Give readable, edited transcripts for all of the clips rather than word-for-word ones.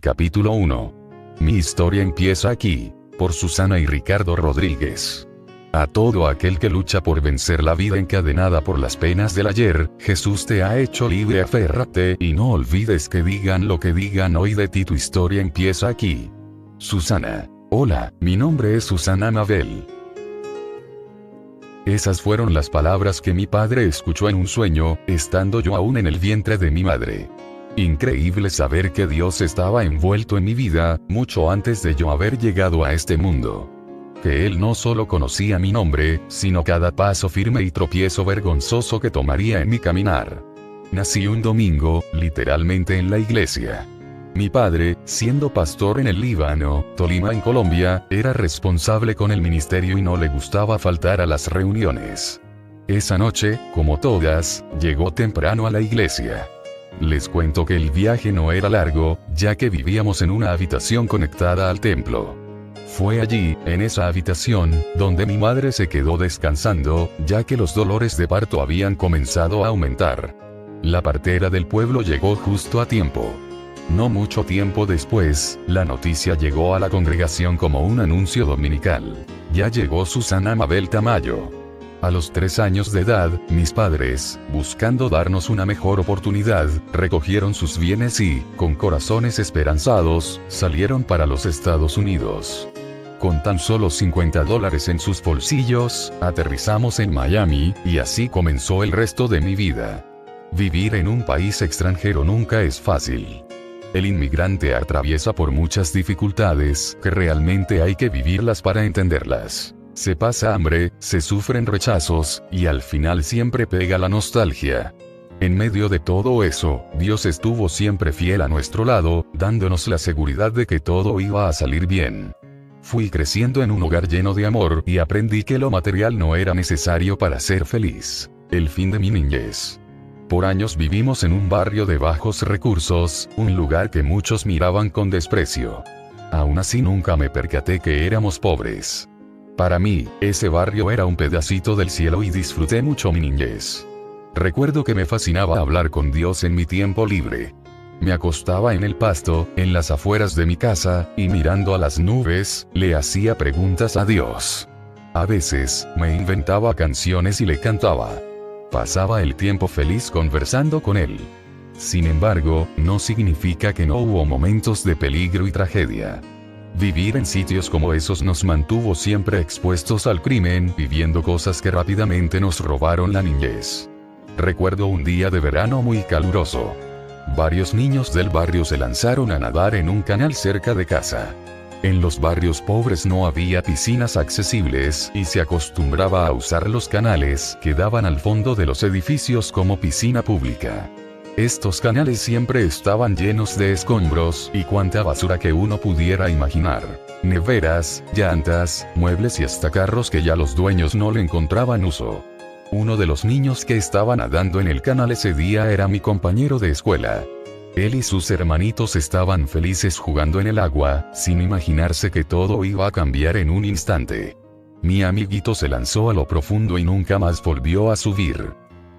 Capítulo 1. Mi historia empieza aquí, por Susana y Ricardo Rodríguez. A todo aquel que lucha por vencer la vida encadenada por las penas del ayer, Jesús te ha hecho libre, aférrate y no olvides que digan lo que digan hoy de ti, tu historia empieza aquí. Susana. Hola, mi nombre es Susana Mabel. Esas fueron las palabras que mi padre escuchó en un sueño, estando yo aún en el vientre de mi madre. Increíble saber que Dios estaba envuelto en mi vida, mucho antes de yo haber llegado a este mundo. Que Él no solo conocía mi nombre, sino cada paso firme y tropiezo vergonzoso que tomaría en mi caminar. Nací un domingo, literalmente en la iglesia. Mi padre, siendo pastor en el Líbano, Tolima en Colombia, era responsable con el ministerio y no le gustaba faltar a las reuniones. Esa noche, como todas, llegó temprano a la iglesia. Les cuento que el viaje no era largo, ya que vivíamos en una habitación conectada al templo. Fue allí, en esa habitación, donde mi madre se quedó descansando, ya que los dolores de parto habían comenzado a aumentar. La partera del pueblo llegó justo a tiempo. No mucho tiempo después, la noticia llegó a la congregación como un anuncio dominical. Ya llegó Susana Mabel Tamayo. A los 3 años de edad, mis padres, buscando darnos una mejor oportunidad, recogieron sus bienes y, con corazones esperanzados, salieron para los Estados Unidos. Con tan solo $50 en sus bolsillos, aterrizamos en Miami, y así comenzó el resto de mi vida. Vivir en un país extranjero nunca es fácil. El inmigrante atraviesa por muchas dificultades, que realmente hay que vivirlas para entenderlas. Se pasa hambre, se sufren rechazos, y al final siempre pega la nostalgia. En medio de todo eso, Dios estuvo siempre fiel a nuestro lado, dándonos la seguridad de que todo iba a salir bien. Fui creciendo en un hogar lleno de amor y aprendí que lo material no era necesario para ser feliz. El fin de mi niñez. Por años vivimos en un barrio de bajos recursos, un lugar que muchos miraban con desprecio. Aún así nunca me percaté que éramos pobres. Para mí, ese barrio era un pedacito del cielo y disfruté mucho mi niñez. Recuerdo que me fascinaba hablar con Dios en mi tiempo libre. Me acostaba en el pasto, en las afueras de mi casa, y mirando a las nubes, le hacía preguntas a Dios. A veces, me inventaba canciones y le cantaba. Pasaba el tiempo feliz conversando con él. Sin embargo, no significa que no hubo momentos de peligro y tragedia. Vivir en sitios como esos nos mantuvo siempre expuestos al crimen, viviendo cosas que rápidamente nos robaron la niñez. Recuerdo un día de verano muy caluroso. Varios niños del barrio se lanzaron a nadar en un canal cerca de casa. En los barrios pobres no había piscinas accesibles y se acostumbraba a usar los canales que daban al fondo de los edificios como piscina pública. Estos canales siempre estaban llenos de escombros y cuanta basura que uno pudiera imaginar. Neveras, llantas, muebles y hasta carros que ya los dueños no le encontraban uso. Uno de los niños que estaba nadando en el canal ese día era mi compañero de escuela. Él y sus hermanitos estaban felices jugando en el agua, sin imaginarse que todo iba a cambiar en un instante. Mi amiguito se lanzó a lo profundo y nunca más volvió a subir.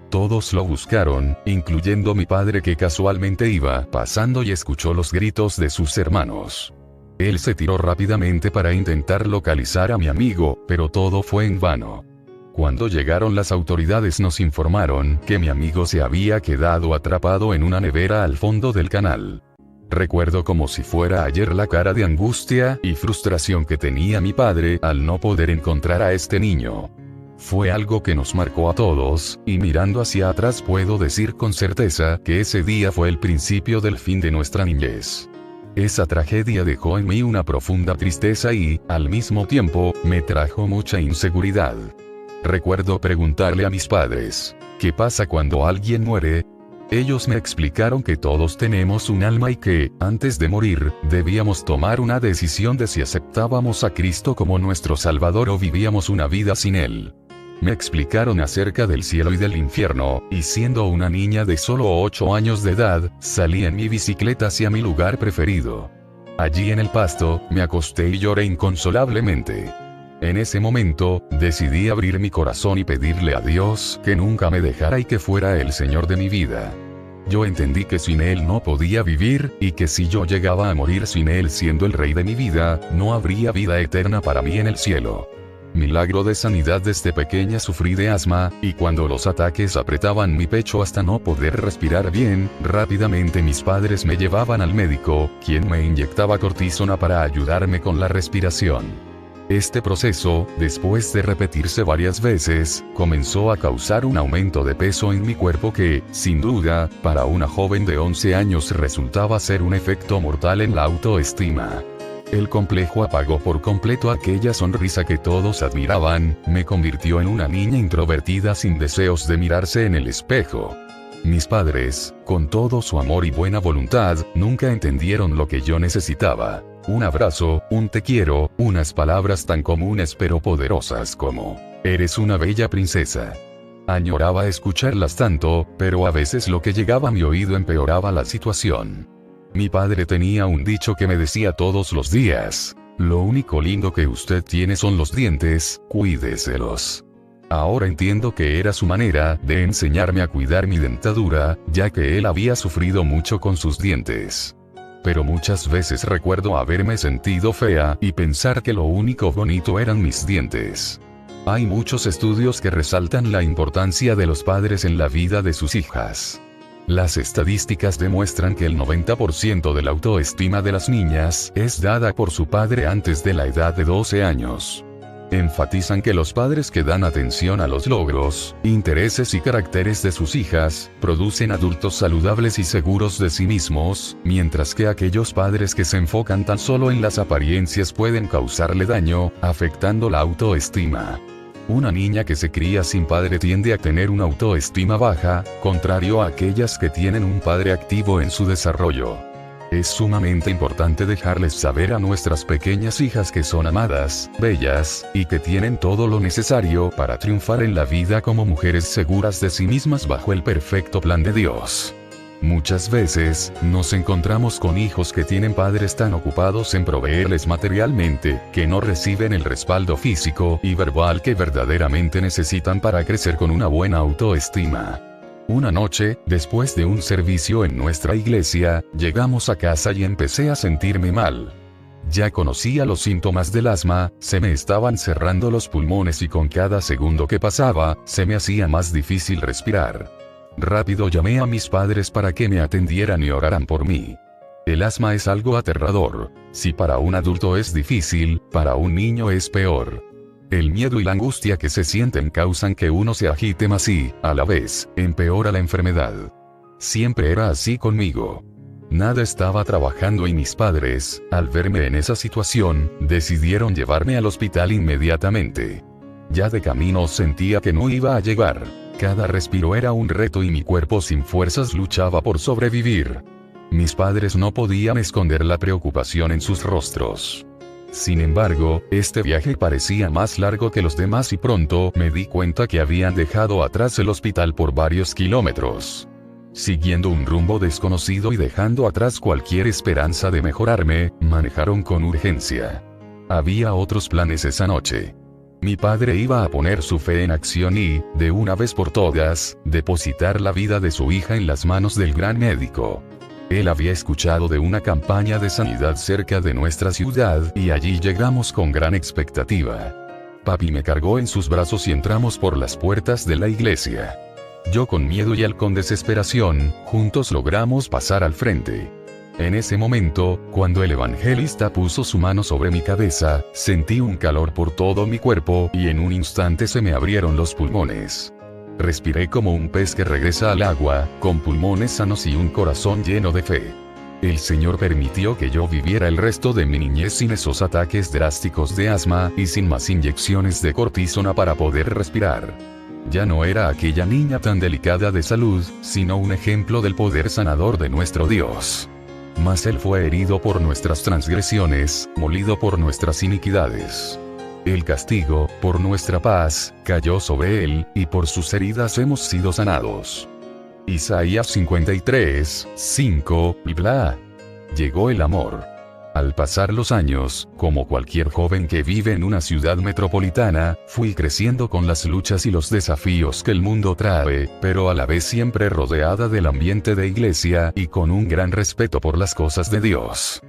Todos lo buscaron, incluyendo mi padre que casualmente iba pasando y escuchó los gritos de sus hermanos. Él se tiró rápidamente para intentar localizar a mi amigo, pero todo fue en vano. Cuando llegaron las autoridades nos informaron que mi amigo se había quedado atrapado en una nevera al fondo del canal. Recuerdo como si fuera ayer la cara de angustia y frustración que tenía mi padre al no poder encontrar a este niño. Fue algo que nos marcó a todos, y mirando hacia atrás puedo decir con certeza que ese día fue el principio del fin de nuestra niñez. Esa tragedia dejó en mí una profunda tristeza y, al mismo tiempo, me trajo mucha inseguridad. Recuerdo preguntarle a mis padres, ¿qué pasa cuando alguien muere? Ellos me explicaron que todos tenemos un alma y que, antes de morir, debíamos tomar una decisión de si aceptábamos a Cristo como nuestro Salvador o vivíamos una vida sin Él. Me explicaron acerca del cielo y del infierno, y siendo una niña de solo 8 años de edad, salí en mi bicicleta hacia mi lugar preferido. Allí en el pasto, me acosté y lloré inconsolablemente. En ese momento, decidí abrir mi corazón y pedirle a Dios que nunca me dejara y que fuera el Señor de mi vida. Yo entendí que sin él no podía vivir, y que si yo llegaba a morir sin él siendo el rey de mi vida, no habría vida eterna para mí en el cielo. Milagro de sanidad. Desde pequeña sufrí de asma, y cuando los ataques apretaban mi pecho hasta no poder respirar bien, rápidamente mis padres me llevaban al médico, quien me inyectaba cortisona para ayudarme con la respiración. Este proceso, después de repetirse varias veces, comenzó a causar un aumento de peso en mi cuerpo que, sin duda, para una joven de 11 años resultaba ser un efecto mortal en la autoestima. El complejo apagó por completo aquella sonrisa que todos admiraban, me convirtió en una niña introvertida sin deseos de mirarse en el espejo. Mis padres, con todo su amor y buena voluntad, nunca entendieron lo que yo necesitaba. Un abrazo, un te quiero, unas palabras tan comunes pero poderosas como, eres una bella princesa. Añoraba escucharlas tanto, pero a veces lo que llegaba a mi oído empeoraba la situación. Mi padre tenía un dicho que me decía todos los días: lo único lindo que usted tiene son los dientes, cuídeselos. Ahora entiendo que era su manera de enseñarme a cuidar mi dentadura, ya que él había sufrido mucho con sus dientes. Pero muchas veces recuerdo haberme sentido fea y pensar que lo único bonito eran mis dientes. Hay muchos estudios que resaltan la importancia de los padres en la vida de sus hijas. Las estadísticas demuestran que el 90% de la autoestima de las niñas es dada por su padre antes de la edad de 12 años. Enfatizan que los padres que dan atención a los logros, intereses y caracteres de sus hijas, producen adultos saludables y seguros de sí mismos, mientras que aquellos padres que se enfocan tan solo en las apariencias pueden causarle daño, afectando la autoestima. Una niña que se cría sin padre tiende a tener una autoestima baja, contrario a aquellas que tienen un padre activo en su desarrollo. Es sumamente importante dejarles saber a nuestras pequeñas hijas que son amadas, bellas, y que tienen todo lo necesario para triunfar en la vida como mujeres seguras de sí mismas bajo el perfecto plan de Dios. Muchas veces, nos encontramos con hijos que tienen padres tan ocupados en proveerles materialmente, que no reciben el respaldo físico y verbal que verdaderamente necesitan para crecer con una buena autoestima. Una noche, después de un servicio en nuestra iglesia, llegamos a casa y empecé a sentirme mal. Ya conocía los síntomas del asma, se me estaban cerrando los pulmones y con cada segundo que pasaba, se me hacía más difícil respirar. Rápido llamé a mis padres para que me atendieran y oraran por mí. El asma es algo aterrador. Si para un adulto es difícil, para un niño es peor. El miedo y la angustia que se sienten causan que uno se agite más y, a la vez, empeora la enfermedad. Siempre era así conmigo. Nada estaba trabajando y mis padres, al verme en esa situación, decidieron llevarme al hospital inmediatamente. Ya de camino sentía que no iba a llegar. Cada respiro era un reto y mi cuerpo sin fuerzas luchaba por sobrevivir. Mis padres no podían esconder la preocupación en sus rostros. Sin embargo, este viaje parecía más largo que los demás y pronto me di cuenta que habían dejado atrás el hospital por varios kilómetros. Siguiendo un rumbo desconocido y dejando atrás cualquier esperanza de mejorarme, manejaron con urgencia. Había otros planes esa noche. Mi padre iba a poner su fe en acción y, de una vez por todas, depositar la vida de su hija en las manos del gran médico. Él había escuchado de una campaña de sanidad cerca de nuestra ciudad y allí llegamos con gran expectativa. Papi me cargó en sus brazos y entramos por las puertas de la iglesia. Yo con miedo y él con desesperación, juntos logramos pasar al frente. En ese momento, cuando el evangelista puso su mano sobre mi cabeza, sentí un calor por todo mi cuerpo y en un instante se me abrieron los pulmones. Respiré como un pez que regresa al agua, con pulmones sanos y un corazón lleno de fe. El Señor permitió que yo viviera el resto de mi niñez sin esos ataques drásticos de asma y sin más inyecciones de cortisona para poder respirar. Ya no era aquella niña tan delicada de salud, sino un ejemplo del poder sanador de nuestro Dios. Mas Él fue herido por nuestras transgresiones, molido por nuestras iniquidades. El castigo, por nuestra paz, cayó sobre Él, y por sus heridas hemos sido sanados. Isaías 53, 5, bla. Llegó el amor. Al pasar los años, como cualquier joven que vive en una ciudad metropolitana, fui creciendo con las luchas y los desafíos que el mundo trae, pero a la vez siempre rodeada del ambiente de iglesia y con un gran respeto por las cosas de Dios.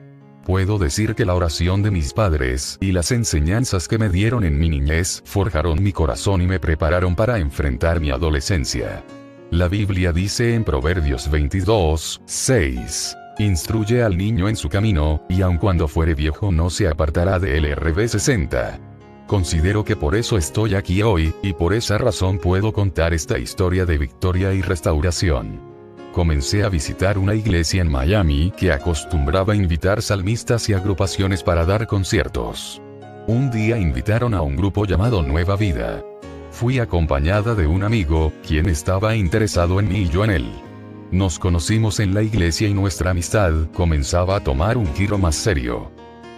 Puedo decir que la oración de mis padres y las enseñanzas que me dieron en mi niñez forjaron mi corazón y me prepararon para enfrentar mi adolescencia. La Biblia dice en Proverbios 22:6. Instruye al niño en su camino, y aun cuando fuere viejo no se apartará de él. RV 60. Considero que por eso estoy aquí hoy, y por esa razón puedo contar esta historia de victoria y restauración. Comencé a visitar una iglesia en Miami que acostumbraba invitar salmistas y agrupaciones para dar conciertos. Un día invitaron a un grupo llamado Nueva Vida. Fui acompañada de un amigo, quien estaba interesado en mí y yo en él. Nos conocimos en la iglesia y nuestra amistad comenzaba a tomar un giro más serio.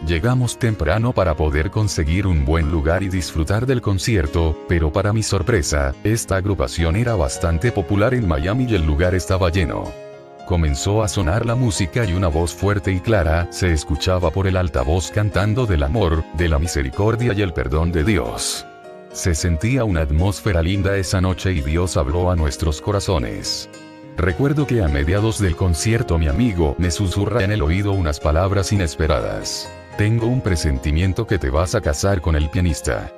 Llegamos temprano para poder conseguir un buen lugar y disfrutar del concierto, pero para mi sorpresa, esta agrupación era bastante popular en Miami y el lugar estaba lleno. Comenzó a sonar la música y una voz fuerte y clara se escuchaba por el altavoz cantando del amor, de la misericordia y el perdón de Dios. Se sentía una atmósfera linda esa noche y Dios habló a nuestros corazones. Recuerdo que a mediados del concierto mi amigo me susurra en el oído unas palabras inesperadas. Tengo un presentimiento que te vas a casar con el pianista.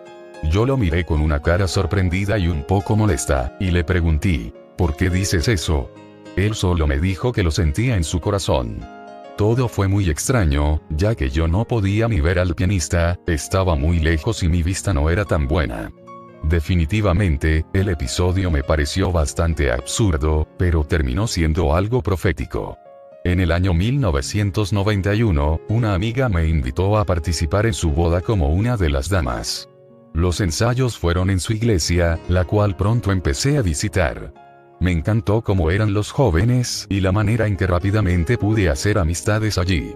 Yo lo miré con una cara sorprendida y un poco molesta, y le pregunté, ¿por qué dices eso? Él solo me dijo que lo sentía en su corazón. Todo fue muy extraño, ya que yo no podía ni ver al pianista, estaba muy lejos y mi vista no era tan buena. Definitivamente, el episodio me pareció bastante absurdo, pero terminó siendo algo profético. En el año 1991, una amiga me invitó a participar en su boda como una de las damas. Los ensayos fueron en su iglesia, la cual pronto empecé a visitar. Me encantó cómo eran los jóvenes y la manera en que rápidamente pude hacer amistades allí.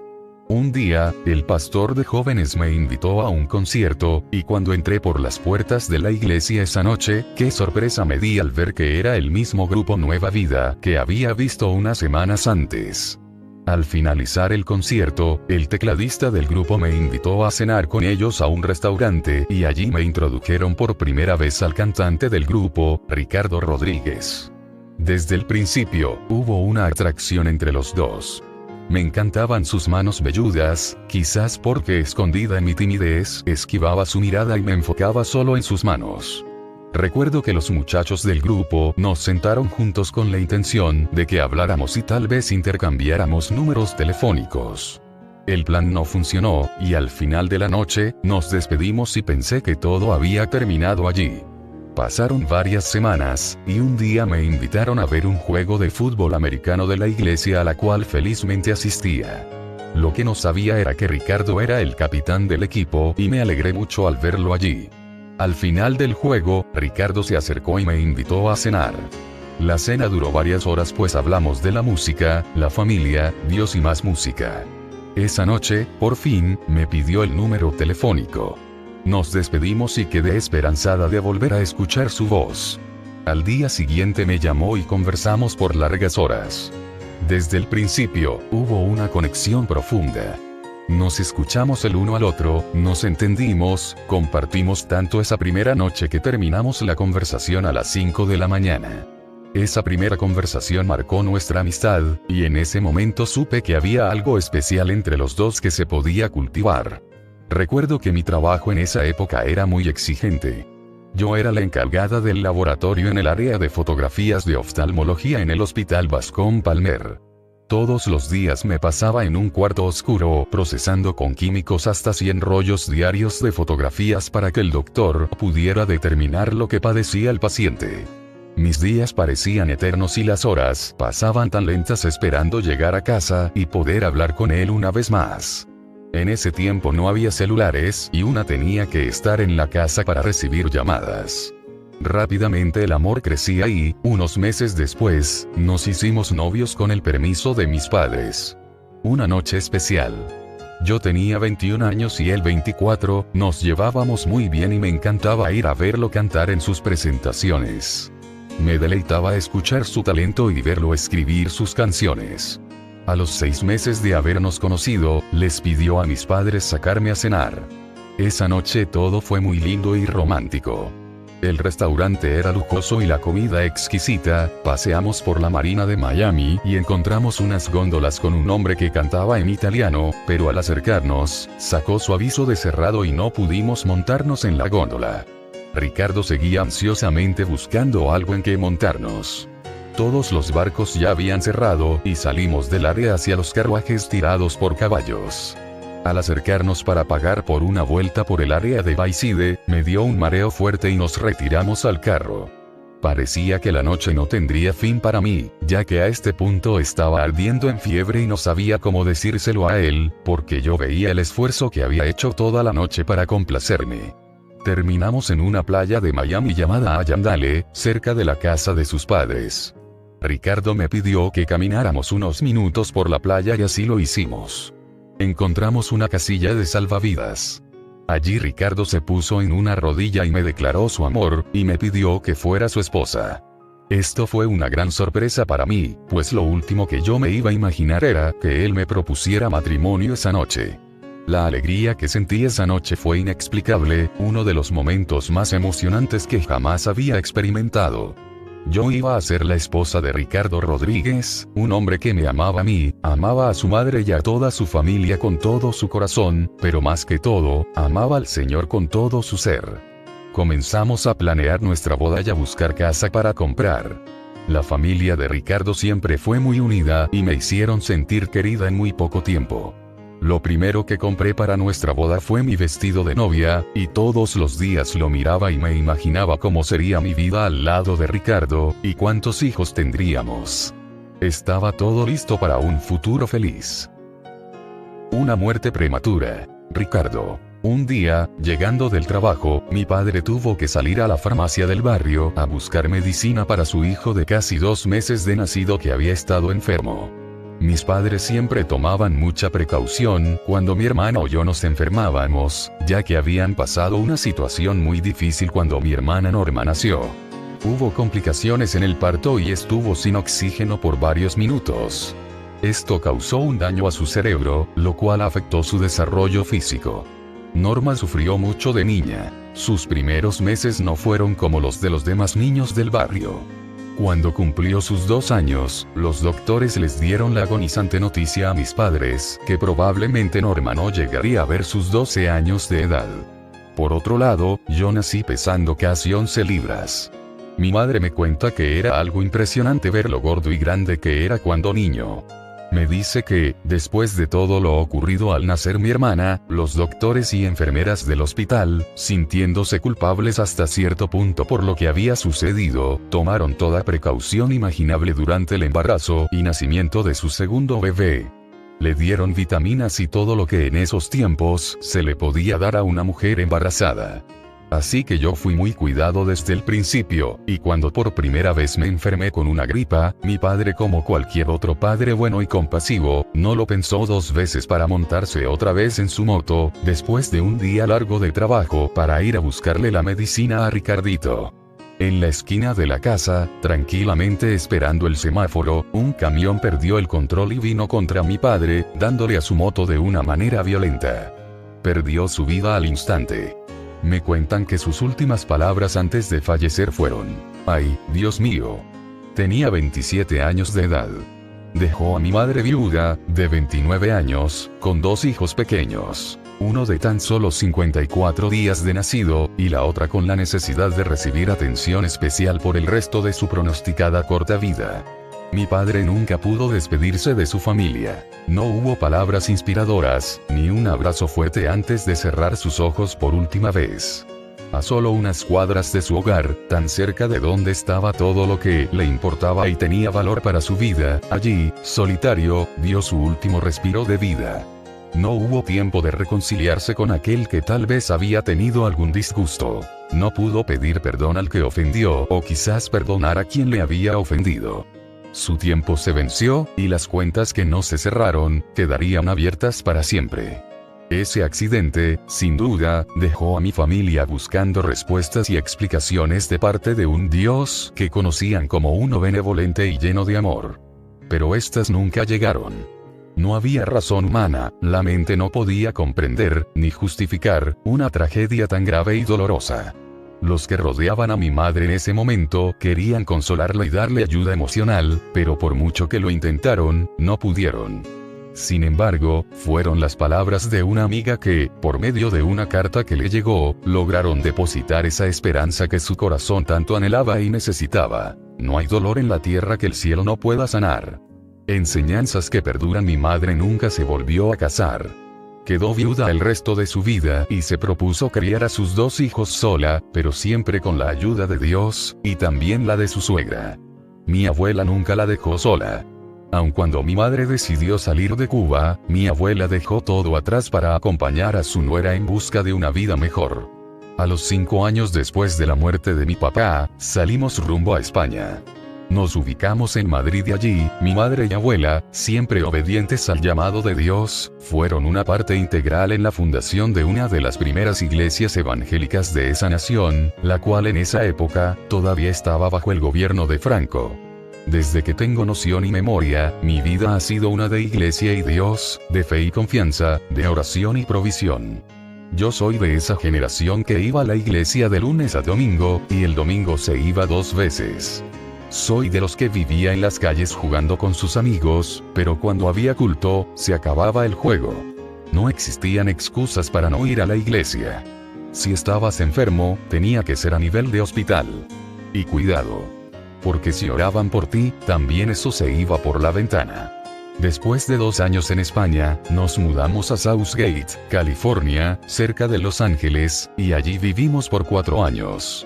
Un día, el pastor de jóvenes me invitó a un concierto, y cuando entré por las puertas de la iglesia esa noche, qué sorpresa me di al ver que era el mismo grupo Nueva Vida que había visto unas semanas antes. Al finalizar el concierto, el tecladista del grupo me invitó a cenar con ellos a un restaurante y allí me introdujeron por primera vez al cantante del grupo, Ricardo Rodríguez. Desde el principio, hubo una atracción entre los dos. Me encantaban sus manos velludas, quizás porque escondida en mi timidez, esquivaba su mirada y me enfocaba solo en sus manos. Recuerdo que los muchachos del grupo nos sentaron juntos con la intención de que habláramos y tal vez intercambiáramos números telefónicos. El plan no funcionó, y al final de la noche, nos despedimos y pensé que todo había terminado allí. Pasaron varias semanas, y un día me invitaron a ver un juego de fútbol americano de la iglesia a la cual felizmente asistía. Lo que no sabía era que Ricardo era el capitán del equipo y me alegré mucho al verlo allí. Al final del juego, Ricardo se acercó y me invitó a cenar. La cena duró varias horas pues hablamos de la música, la familia, Dios y más música. Esa noche, por fin, me pidió el número telefónico. Nos despedimos y quedé esperanzada de volver a escuchar su voz. Al día siguiente me llamó y conversamos por largas horas. Desde el principio, hubo una conexión profunda. Nos escuchamos el uno al otro, nos entendimos, compartimos tanto esa primera noche que terminamos la conversación a las 5 de la mañana. Esa primera conversación marcó nuestra amistad, y en ese momento supe que había algo especial entre los dos que se podía cultivar. Recuerdo que mi trabajo en esa época era muy exigente. Yo era la encargada del laboratorio en el área de fotografías de oftalmología en el Hospital Bascom Palmer. Todos los días me pasaba en un cuarto oscuro procesando con químicos hasta 100 rollos diarios de fotografías para que el doctor pudiera determinar lo que padecía el paciente. Mis días parecían eternos y las horas pasaban tan lentas esperando llegar a casa y poder hablar con él una vez más. En ese tiempo no había celulares y una tenía que estar en la casa para recibir llamadas. Rápidamente el amor crecía y, unos meses después, nos hicimos novios con el permiso de mis padres. Una noche especial. Yo tenía 21 años y él 24, nos llevábamos muy bien y me encantaba ir a verlo cantar en sus presentaciones. Me deleitaba escuchar su talento y verlo escribir sus canciones. A los 6 meses de habernos conocido, les pidió a mis padres sacarme a cenar. Esa noche todo fue muy lindo y romántico. El restaurante era lujoso y la comida exquisita. Paseamos por la marina de Miami y encontramos unas góndolas con un hombre que cantaba en italiano, pero al acercarnos, sacó su aviso de cerrado y no pudimos montarnos en la góndola. Ricardo seguía ansiosamente buscando algo en que montarnos. Todos los barcos ya habían cerrado y salimos del área hacia los carruajes tirados por caballos. Al acercarnos para pagar por una vuelta por el área de Bayside, me dio un mareo fuerte y nos retiramos al carro. Parecía que la noche no tendría fin para mí, ya que a este punto estaba ardiendo en fiebre y no sabía cómo decírselo a él, porque yo veía el esfuerzo que había hecho toda la noche para complacerme. Terminamos en una playa de Miami llamada Allendale, cerca de la casa de sus padres. Ricardo me pidió que camináramos unos minutos por la playa y así lo hicimos. Encontramos una casilla de salvavidas. Allí Ricardo se puso en una rodilla y me declaró su amor, y me pidió que fuera su esposa. Esto fue una gran sorpresa para mí, pues lo último que yo me iba a imaginar era que él me propusiera matrimonio esa noche. La alegría que sentí esa noche fue inexplicable, uno de los momentos más emocionantes que jamás había experimentado. Yo iba a ser la esposa de Ricardo Rodríguez, un hombre que me amaba a mí, amaba a su madre y a toda su familia con todo su corazón, pero más que todo, amaba al Señor con todo su ser. Comenzamos a planear nuestra boda y a buscar casa para comprar. La familia de Ricardo siempre fue muy unida y me hicieron sentir querida en muy poco tiempo. Lo primero que compré para nuestra boda fue mi vestido de novia, y todos los días lo miraba y me imaginaba cómo sería mi vida al lado de Ricardo, y cuántos hijos tendríamos. Estaba todo listo para un futuro feliz. Una muerte prematura. Ricardo. Un día, llegando del trabajo, mi padre tuvo que salir a la farmacia del barrio a buscar medicina para su hijo de casi 2 meses de nacido que había estado enfermo. Mis padres siempre tomaban mucha precaución cuando mi hermana o yo nos enfermábamos, ya que habían pasado una situación muy difícil cuando mi hermana Norma nació. Hubo complicaciones en el parto y estuvo sin oxígeno por varios minutos. Esto causó un daño a su cerebro, lo cual afectó su desarrollo físico. Norma sufrió mucho de niña. Sus primeros meses no fueron como los de los demás niños del barrio. Cuando cumplió sus 2 años, los doctores les dieron la agonizante noticia a mis padres, que probablemente Norma no llegaría a ver sus 12 años de edad. Por otro lado, yo nací pesando casi 11 libras. Mi madre me cuenta que era algo impresionante ver lo gordo y grande que era cuando niño. Me dice que, después de todo lo ocurrido al nacer mi hermana, los doctores y enfermeras del hospital, sintiéndose culpables hasta cierto punto por lo que había sucedido, tomaron toda precaución imaginable durante el embarazo y nacimiento de su segundo bebé. Le dieron vitaminas y todo lo que en esos tiempos se le podía dar a una mujer embarazada. Así que yo fui muy cuidado desde el principio, y cuando por primera vez me enfermé con una gripa, mi padre, como cualquier otro padre bueno y compasivo, no lo pensó 2 veces para montarse otra vez en su moto, después de un día largo de trabajo, para ir a buscarle la medicina a Ricardito. En la esquina de la casa, tranquilamente esperando el semáforo, un camión perdió el control y vino contra mi padre, dándole a su moto de una manera violenta. Perdió su vida al instante. Me cuentan que sus últimas palabras antes de fallecer fueron: «Ay, Dios mío». Tenía 27 años de edad. Dejó a mi madre viuda, de 29 años, con 2 hijos pequeños. Uno de tan solo 54 días de nacido, y la otra con la necesidad de recibir atención especial por el resto de su pronosticada corta vida. Mi padre nunca pudo despedirse de su familia. No hubo palabras inspiradoras, ni un abrazo fuerte antes de cerrar sus ojos por última vez. A solo unas cuadras de su hogar, tan cerca de donde estaba todo lo que le importaba y tenía valor para su vida, allí, solitario, dio su último respiro de vida. No hubo tiempo de reconciliarse con aquel que tal vez había tenido algún disgusto. No pudo pedir perdón al que ofendió, o quizás perdonar a quien le había ofendido. Su tiempo se venció, y las cuentas que no se cerraron, quedarían abiertas para siempre. Ese accidente, sin duda, dejó a mi familia buscando respuestas y explicaciones de parte de un Dios que conocían como uno benevolente y lleno de amor. Pero estas nunca llegaron. No había razón humana, la mente no podía comprender, ni justificar, una tragedia tan grave y dolorosa. Los que rodeaban a mi madre en ese momento querían consolarla y darle ayuda emocional, pero por mucho que lo intentaron, no pudieron. Sin embargo, fueron las palabras de una amiga que, por medio de una carta que le llegó, lograron depositar esa esperanza que su corazón tanto anhelaba y necesitaba. No hay dolor en la tierra que el cielo no pueda sanar. Enseñanzas que perduran. Mi madre nunca se volvió a casar. Quedó viuda el resto de su vida y se propuso criar a sus 2 hijos sola, pero siempre con la ayuda de Dios, y también la de su suegra. Mi abuela nunca la dejó sola. Aun cuando mi madre decidió salir de Cuba, mi abuela dejó todo atrás para acompañar a su nuera en busca de una vida mejor. A los 5 años después de la muerte de mi papá, salimos rumbo a España. Nos ubicamos en Madrid y allí, mi madre y abuela, siempre obedientes al llamado de Dios, fueron una parte integral en la fundación de una de las primeras iglesias evangélicas de esa nación, la cual en esa época, todavía estaba bajo el gobierno de Franco. Desde que tengo noción y memoria, mi vida ha sido una de iglesia y Dios, de fe y confianza, de oración y provisión. Yo soy de esa generación que iba a la iglesia de lunes a domingo, y el domingo se iba 2 veces. Soy de los que vivía en las calles jugando con sus amigos, pero cuando había culto, se acababa el juego. No existían excusas para no ir a la iglesia. Si estabas enfermo, tenía que ser a nivel de hospital. Y cuidado. Porque si oraban por ti, también eso se iba por la ventana. Después de 2 años en España, nos mudamos a Southgate, California, cerca de Los Ángeles, y allí vivimos por 4 años.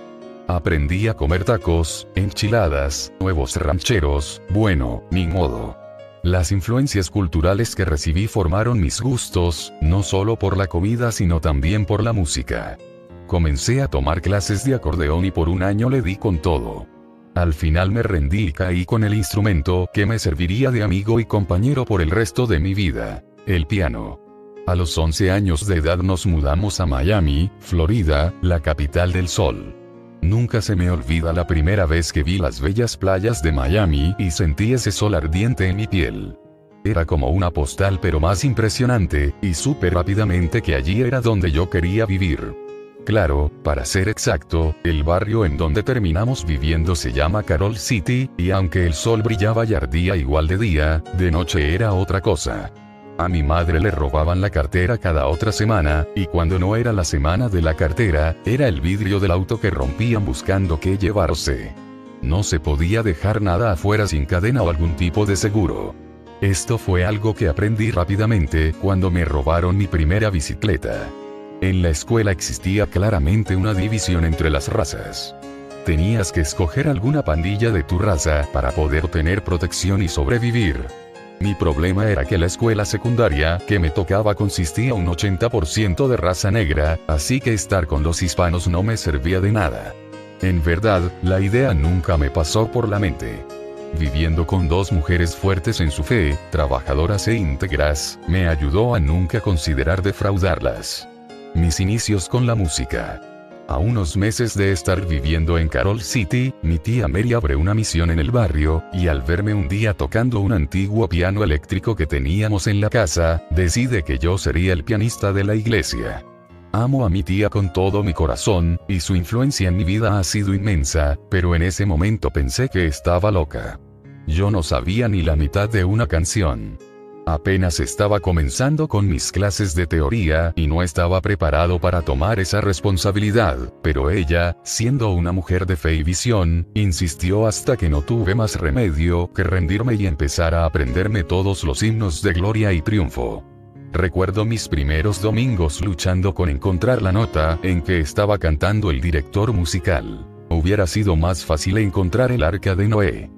Aprendí a comer tacos, enchiladas, huevos rancheros, bueno, ni modo. Las influencias culturales que recibí formaron mis gustos, no solo por la comida sino también por la música. Comencé a tomar clases de acordeón y por 1 año le di con todo. Al final me rendí y caí con el instrumento que me serviría de amigo y compañero por el resto de mi vida, el piano. A los 11 años de edad nos mudamos a Miami, Florida, la capital del sol. Nunca se me olvida la primera vez que vi las bellas playas de Miami y sentí ese sol ardiente en mi piel. Era como una postal pero más impresionante, y supe rápidamente que allí era donde yo quería vivir. Claro, para ser exacto, el barrio en donde terminamos viviendo se llama Carol City, y aunque el sol brillaba y ardía igual de día, de noche era otra cosa. A mi madre le robaban la cartera cada otra semana, y cuando no era la semana de la cartera, era el vidrio del auto que rompían buscando qué llevarse. No se podía dejar nada afuera sin cadena o algún tipo de seguro. Esto fue algo que aprendí rápidamente cuando me robaron mi primera bicicleta. En la escuela existía claramente una división entre las razas. Tenías que escoger alguna pandilla de tu raza para poder tener protección y sobrevivir. Mi problema era que la escuela secundaria que me tocaba consistía un 80% de raza negra, así que estar con los hispanos no me servía de nada. En verdad, la idea nunca me pasó por la mente. Viviendo con 2 mujeres fuertes en su fe, trabajadoras e íntegras, me ayudó a nunca considerar defraudarlas. Mis inicios con la música. A unos meses de estar viviendo en Carol City, mi tía Mary abre una misión en el barrio, y al verme un día tocando un antiguo piano eléctrico que teníamos en la casa, decide que yo sería el pianista de la iglesia. Amo a mi tía con todo mi corazón, y su influencia en mi vida ha sido inmensa, pero en ese momento pensé que estaba loca. Yo no sabía ni la mitad de una canción. Apenas estaba comenzando con mis clases de teoría y no estaba preparado para tomar esa responsabilidad, pero ella, siendo una mujer de fe y visión, insistió hasta que no tuve más remedio que rendirme y empezar a aprenderme todos los himnos de gloria y triunfo. Recuerdo mis primeros domingos luchando con encontrar la nota en que estaba cantando el director musical. Hubiera sido más fácil encontrar el arca de Noé.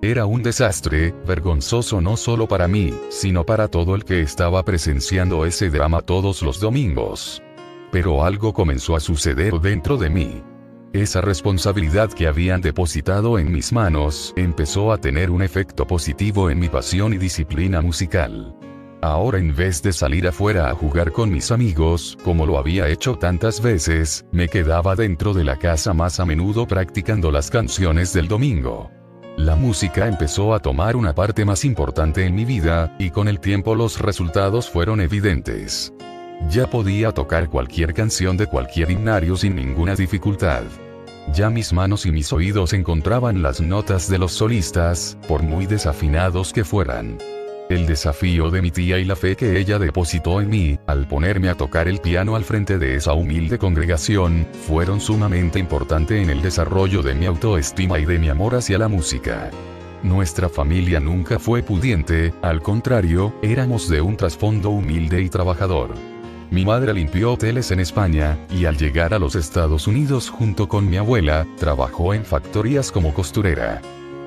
Era un desastre, vergonzoso no solo para mí, sino para todo el que estaba presenciando ese drama todos los domingos. Pero algo comenzó a suceder dentro de mí. Esa responsabilidad que habían depositado en mis manos empezó a tener un efecto positivo en mi pasión y disciplina musical. Ahora, en vez de salir afuera a jugar con mis amigos, como lo había hecho tantas veces, me quedaba dentro de la casa más a menudo practicando las canciones del domingo. La música empezó a tomar una parte más importante en mi vida, y con el tiempo los resultados fueron evidentes. Ya podía tocar cualquier canción de cualquier himnario sin ninguna dificultad. Ya mis manos y mis oídos encontraban las notas de los solistas, por muy desafinados que fueran. El desafío de mi tía y la fe que ella depositó en mí, al ponerme a tocar el piano al frente de esa humilde congregación, fueron sumamente importantes en el desarrollo de mi autoestima y de mi amor hacia la música. Nuestra familia nunca fue pudiente, al contrario, éramos de un trasfondo humilde y trabajador. Mi madre limpió hoteles en España, y al llegar a los Estados Unidos junto con mi abuela, trabajó en factorías como costurera.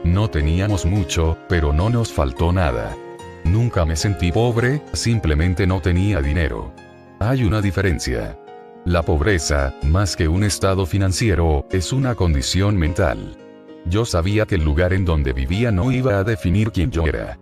No teníamos mucho, pero no nos faltó nada. Nunca me sentí pobre, simplemente no tenía dinero. Hay una diferencia. La pobreza, más que un estado financiero, es una condición mental. Yo sabía que el lugar en donde vivía no iba a definir quién yo era.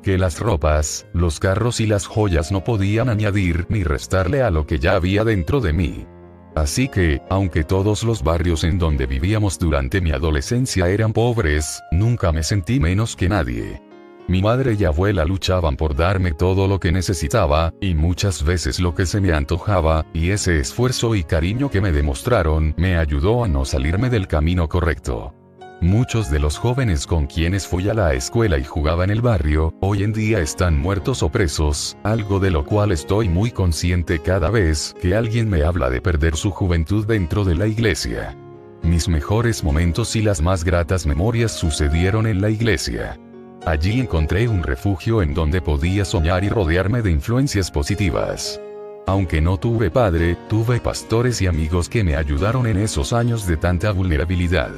Que las ropas, los carros y las joyas no podían añadir ni restarle a lo que ya había dentro de mí. Así que, aunque todos los barrios en donde vivíamos durante mi adolescencia eran pobres, nunca me sentí menos que nadie. Mi madre y abuela luchaban por darme todo lo que necesitaba, y muchas veces lo que se me antojaba, y ese esfuerzo y cariño que me demostraron me ayudó a no salirme del camino correcto. Muchos de los jóvenes con quienes fui a la escuela y jugaba en el barrio, hoy en día están muertos o presos, algo de lo cual estoy muy consciente cada vez que alguien me habla de perder su juventud dentro de la iglesia. Mis mejores momentos y las más gratas memorias sucedieron en la iglesia. Allí encontré un refugio en donde podía soñar y rodearme de influencias positivas. Aunque no tuve padre, tuve pastores y amigos que me ayudaron en esos años de tanta vulnerabilidad.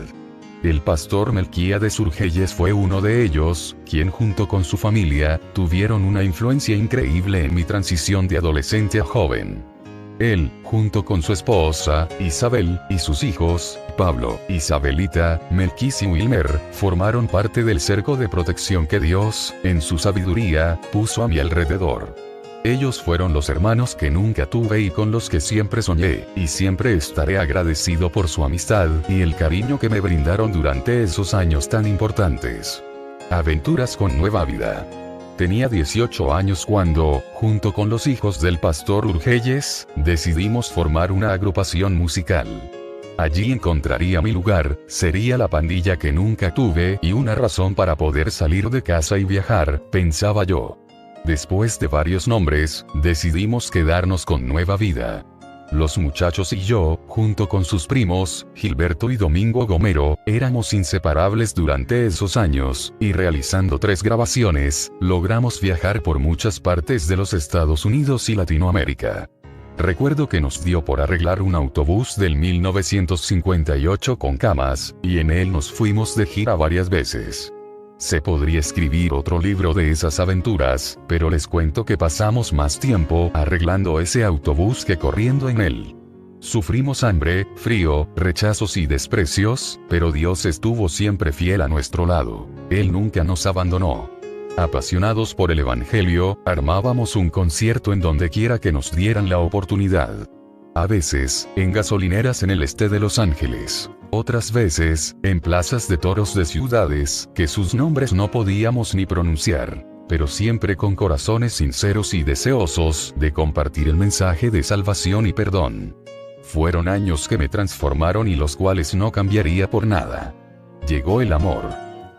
El pastor Melquíades Urgelles fue uno de ellos, quien junto con su familia, tuvieron una influencia increíble en mi transición de adolescente a joven. Él, junto con su esposa, Isabel, y sus hijos, Pablo, Isabelita, Melquís y Wilmer, formaron parte del cerco de protección que Dios, en su sabiduría, puso a mi alrededor. Ellos fueron los hermanos que nunca tuve y con los que siempre soñé, y siempre estaré agradecido por su amistad y el cariño que me brindaron durante esos años tan importantes. Aventuras con Nueva Vida. Tenía 18 años cuando, junto con los hijos del pastor Urgelles, decidimos formar una agrupación musical. Allí encontraría mi lugar, sería la pandilla que nunca tuve y una razón para poder salir de casa y viajar, pensaba yo. Después de varios nombres, decidimos quedarnos con Nueva Vida. Los muchachos y yo, junto con sus primos, Gilberto y Domingo Gomero, éramos inseparables durante esos años, y realizando 3 grabaciones, logramos viajar por muchas partes de los Estados Unidos y Latinoamérica. Recuerdo que nos dio por arreglar un autobús del 1958 con camas, y en él nos fuimos de gira varias veces. Se podría escribir otro libro de esas aventuras, pero les cuento que pasamos más tiempo arreglando ese autobús que corriendo en él. Sufrimos hambre, frío, rechazos y desprecios, pero Dios estuvo siempre fiel a nuestro lado. Él nunca nos abandonó. Apasionados por el Evangelio, armábamos un concierto en donde quiera que nos dieran la oportunidad. A veces, en gasolineras en el este de Los Ángeles. Otras veces, en plazas de toros de ciudades, que sus nombres no podíamos ni pronunciar, pero siempre con corazones sinceros y deseosos de compartir el mensaje de salvación y perdón. Fueron años que me transformaron y los cuales no cambiaría por nada. Llegó el amor.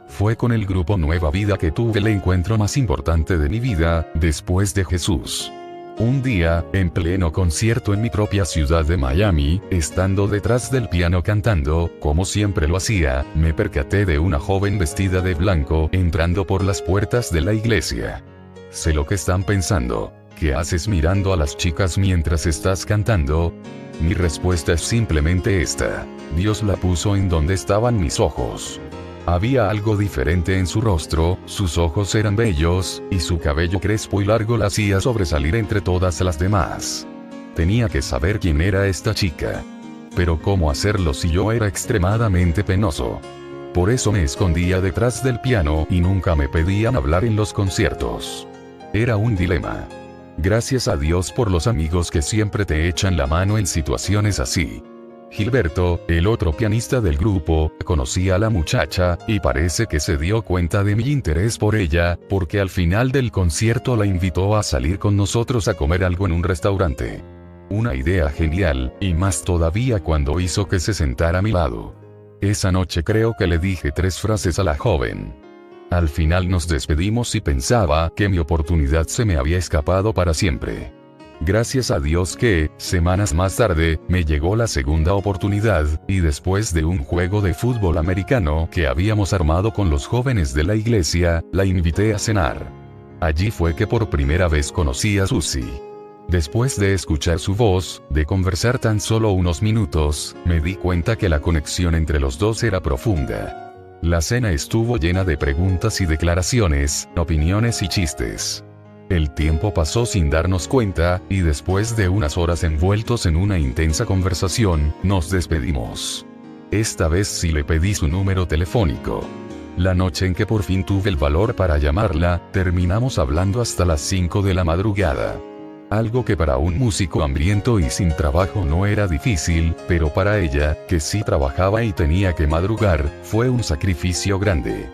Fue con el grupo Nueva Vida que tuve el encuentro más importante de mi vida, después de Jesús. Un día, en pleno concierto en mi propia ciudad de Miami, estando detrás del piano cantando, como siempre lo hacía, me percaté de una joven vestida de blanco entrando por las puertas de la iglesia. Sé lo que están pensando. ¿Qué haces mirando a las chicas mientras estás cantando? Mi respuesta es simplemente esta. Dios la puso en donde estaban mis ojos. Había algo diferente en su rostro, sus ojos eran bellos, y su cabello crespo y largo la hacía sobresalir entre todas las demás. Tenía que saber quién era esta chica. Pero ¿cómo hacerlo si yo era extremadamente penoso? Por eso me escondía detrás del piano y nunca me pedían hablar en los conciertos. Era un dilema. Gracias a Dios por los amigos que siempre te echan la mano en situaciones así. Gilberto, el otro pianista del grupo, conocía a la muchacha, y parece que se dio cuenta de mi interés por ella, porque al final del concierto la invitó a salir con nosotros a comer algo en un restaurante. Una idea genial, y más todavía cuando hizo que se sentara a mi lado. Esa noche creo que le dije 3 frases a la joven. Al final nos despedimos y pensaba que mi oportunidad se me había escapado para siempre. Gracias a Dios que, semanas más tarde, me llegó la segunda oportunidad, y después de un juego de fútbol americano que habíamos armado con los jóvenes de la iglesia, la invité a cenar. Allí fue que por primera vez conocí a Susie. Después de escuchar su voz, de conversar tan solo unos minutos, me di cuenta que la conexión entre los dos era profunda. La cena estuvo llena de preguntas y declaraciones, opiniones y chistes. El tiempo pasó sin darnos cuenta, y después de unas horas envueltos en una intensa conversación, nos despedimos. Esta vez sí le pedí su número telefónico. La noche en que por fin tuve el valor para llamarla, terminamos hablando hasta las 5 de la madrugada. Algo que para un músico hambriento y sin trabajo no era difícil, pero para ella, que sí trabajaba y tenía que madrugar, fue un sacrificio grande.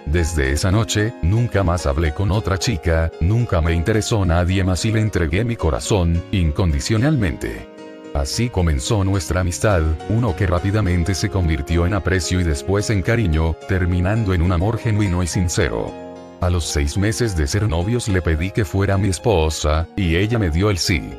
Desde esa noche, nunca más hablé con otra chica, nunca me interesó nadie más y le entregué mi corazón, incondicionalmente. Así comenzó nuestra amistad, uno que rápidamente se convirtió en aprecio y después en cariño, terminando en un amor genuino y sincero. A los 6 meses de ser novios le pedí que fuera mi esposa, y ella me dio el sí.